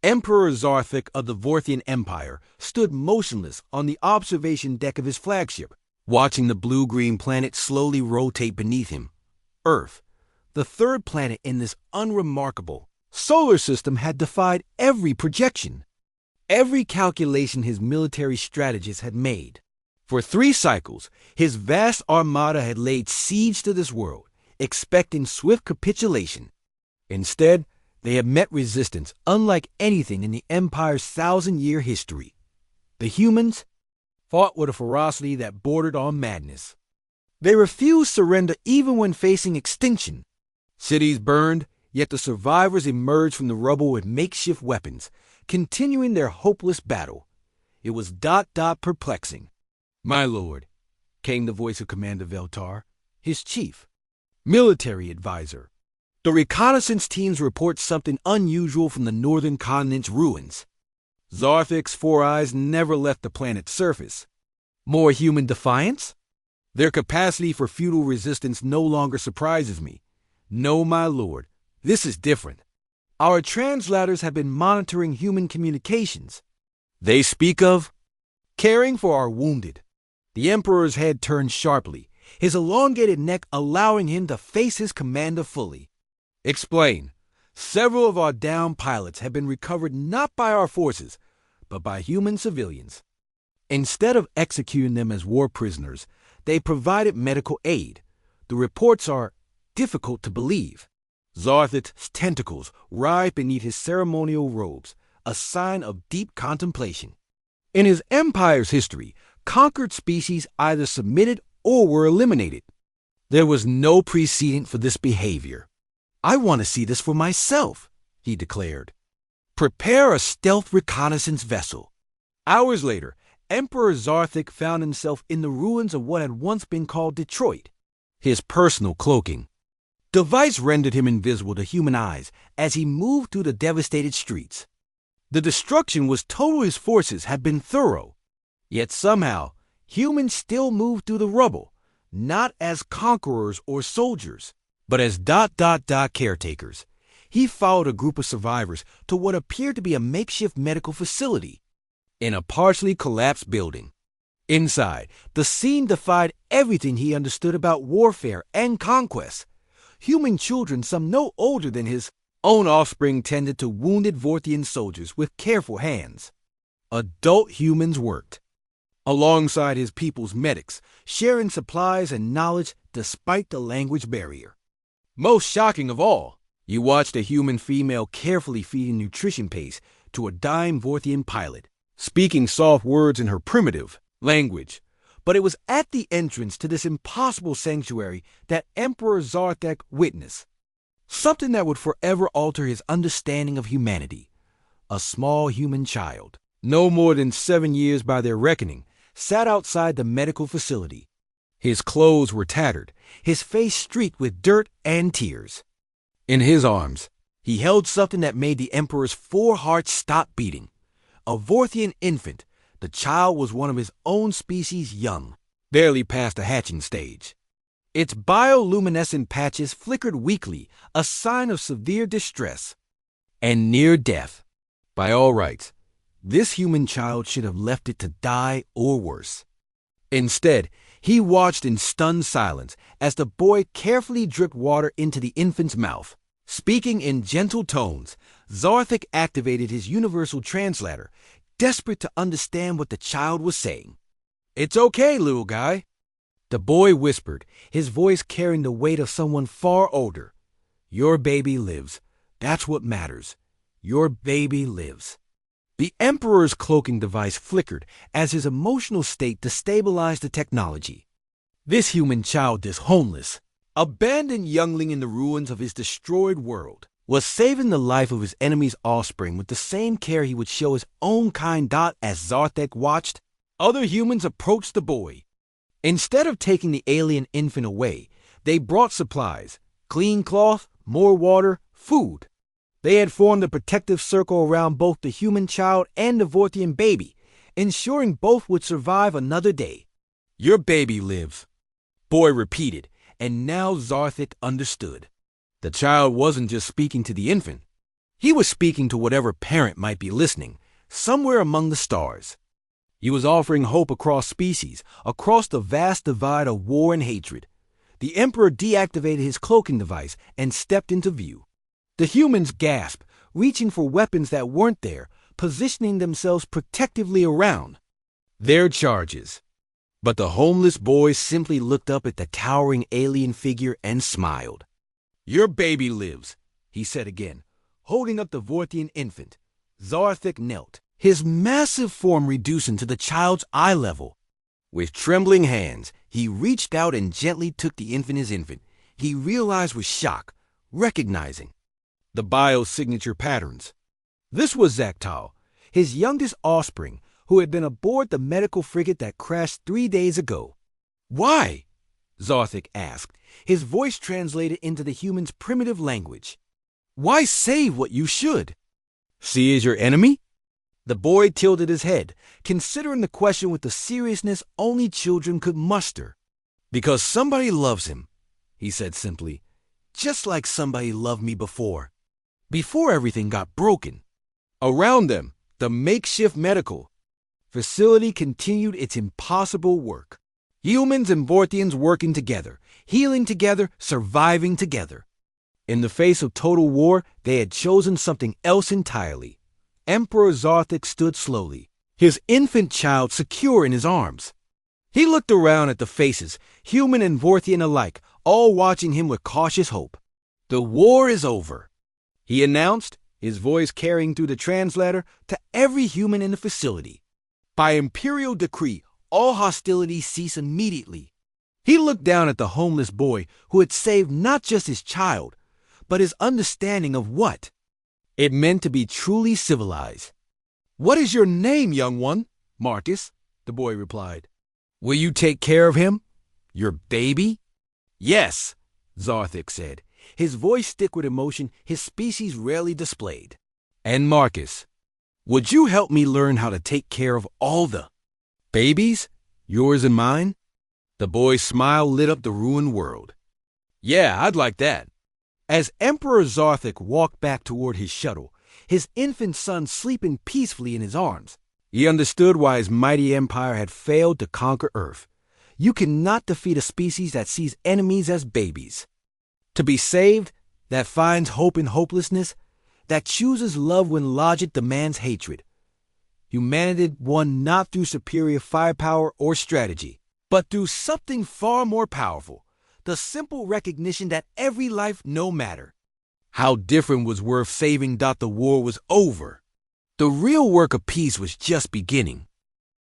Emperor Zarthik of the Vorthian Empire stood motionless on the observation deck of his flagship, watching the blue-green planet slowly rotate beneath him. Earth, the third planet in this unremarkable solar system, had defied every projection, every calculation his military strategists had made. For 3 cycles, his vast armada had laid siege to this world, expecting swift capitulation. Instead, they had met resistance unlike anything in the Empire's 1,000-year history. The humans fought with a ferocity that bordered on madness. They refused surrender even when facing extinction. Cities burned, yet the survivors emerged from the rubble with makeshift weapons, continuing their hopeless battle. It was perplexing. "My lord," came the voice of Commander Veltar, his chief military advisor. "The reconnaissance teams report something unusual from the northern continent's ruins." Zarthik's 4 eyes never left the planet's surface. "More human defiance?" "Their capacity for futile resistance no longer surprises me. No, my lord, this is different. Our translators have been monitoring human communications. They speak of caring for our wounded." The Emperor's head turned sharply, his elongated neck allowing him to face his commander fully. "Explain." "Several of our downed pilots have been recovered not by our forces, but by human civilians. Instead of executing them as war prisoners, they provided medical aid. The reports are difficult to believe." Zarthik's tentacles writhed beneath his ceremonial robes, a sign of deep contemplation. In his empire's history, conquered species either submitted or were eliminated. There was no precedent for this behavior. "I want to see this for myself," he declared. "Prepare a stealth reconnaissance vessel." Hours later, Emperor Zarthik found himself in the ruins of what had once been called Detroit. His personal cloaking device rendered him invisible to human eyes as he moved through the devastated streets. The destruction was total. His forces had been thorough. Yet somehow, humans still moved through the rubble, not as conquerors or soldiers, but as caretakers. He followed a group of survivors to what appeared to be a makeshift medical facility in a partially collapsed building. Inside, the scene defied everything he understood about warfare and conquest. Human children, some no older than his own offspring, tended to wounded Vorthian soldiers with careful hands. Adult humans worked alongside his people's medics, sharing supplies and knowledge despite the language barrier. Most shocking of all, you watched a human female carefully feeding nutrition paste to a dying Vorthian pilot, speaking soft words in her primitive language. But it was at the entrance to this impossible sanctuary that Emperor Zarthik witnessed something that would forever alter his understanding of humanity. A small human child, no more than 7 years by their reckoning, sat outside the medical facility. His clothes were tattered, his face streaked with dirt and tears. In his arms, he held something that made the Emperor's 4 hearts stop beating. A Vorthian infant. The child was one of his own species, young, barely past the hatching stage. Its bioluminescent patches flickered weakly, a sign of severe distress and near death. By all rights, this human child should have left it to die or worse. Instead, he watched in stunned silence as the boy carefully dripped water into the infant's mouth. Speaking in gentle tones, Zarthik activated his universal translator, desperate to understand what the child was saying. "It's okay, little guy," the boy whispered, his voice carrying the weight of someone far older. "Your baby lives. That's what matters. Your baby lives." The Emperor's cloaking device flickered as his emotional state destabilized the technology. This human child, this homeless, abandoned youngling in the ruins of his destroyed world, was saving the life of his enemy's offspring with the same care he would show his own kind. As Zarthik watched, other humans approached the boy. Instead of taking the alien infant away, they brought supplies, clean cloth, more water, food. They had formed a protective circle around both the human child and the Vorthian baby, ensuring both would survive another day. "Your baby lives," boy repeated, and now Zarthik understood. The child wasn't just speaking to the infant. He was speaking to whatever parent might be listening, somewhere among the stars. He was offering hope across species, across the vast divide of war and hatred. The Emperor deactivated his cloaking device and stepped into view. The humans gasped, reaching for weapons that weren't there, positioning themselves protectively around their charges. But the homeless boy simply looked up at the towering alien figure and smiled. "Your baby lives," he said again, holding up the Vorthian infant. Zarthik knelt, his massive form reducing to the child's eye level. With trembling hands, he reached out and gently took the infant. He realized with shock, recognizing the biosignature patterns. This was Zaktal, his youngest offspring, who had been aboard the medical frigate that crashed 3 days ago. "Why?" Zarthik asked, his voice translated into the human's primitive language. "Why save what you should? See as your enemy?" The boy tilted his head, considering the question with the seriousness only children could muster. "Because somebody loves him," he said simply, "just like somebody loved me before everything got broken." Around them, the makeshift medical facility continued its impossible work. Humans and Vorthians working together, healing together, surviving together. In the face of total war, they had chosen something else entirely. Emperor Zarthik stood slowly, his infant child secure in his arms. He looked around at the faces, human and Vorthian alike, all watching him with cautious hope. "The war is over," he announced, his voice carrying through the translator to every human in the facility. "By imperial decree, all hostilities cease immediately." He looked down at the homeless boy who had saved not just his child, but his understanding of what it meant to be truly civilized. "What is your name, young one?" "Marcus," the boy replied. "Will you take care of him? Your baby?" "Yes," Zarthik said, his voice thick with emotion his species rarely displayed. "And Marcus, would you help me learn how to take care of all the babies, yours and mine?" The boy's smile lit up the ruined world. "Yeah, I'd like that." As Emperor Zarthik walked back toward his shuttle, his infant son sleeping peacefully in his arms, he understood why his mighty empire had failed to conquer Earth. You cannot defeat a species that sees enemies as babies. To be saved, that finds hope in hopelessness, that chooses love when logic demands hatred. Humanity won not through superior firepower or strategy, but through something far more powerful. The simple recognition that every life, no matter how different, was worth saving. The war was over. The real work of peace was just beginning.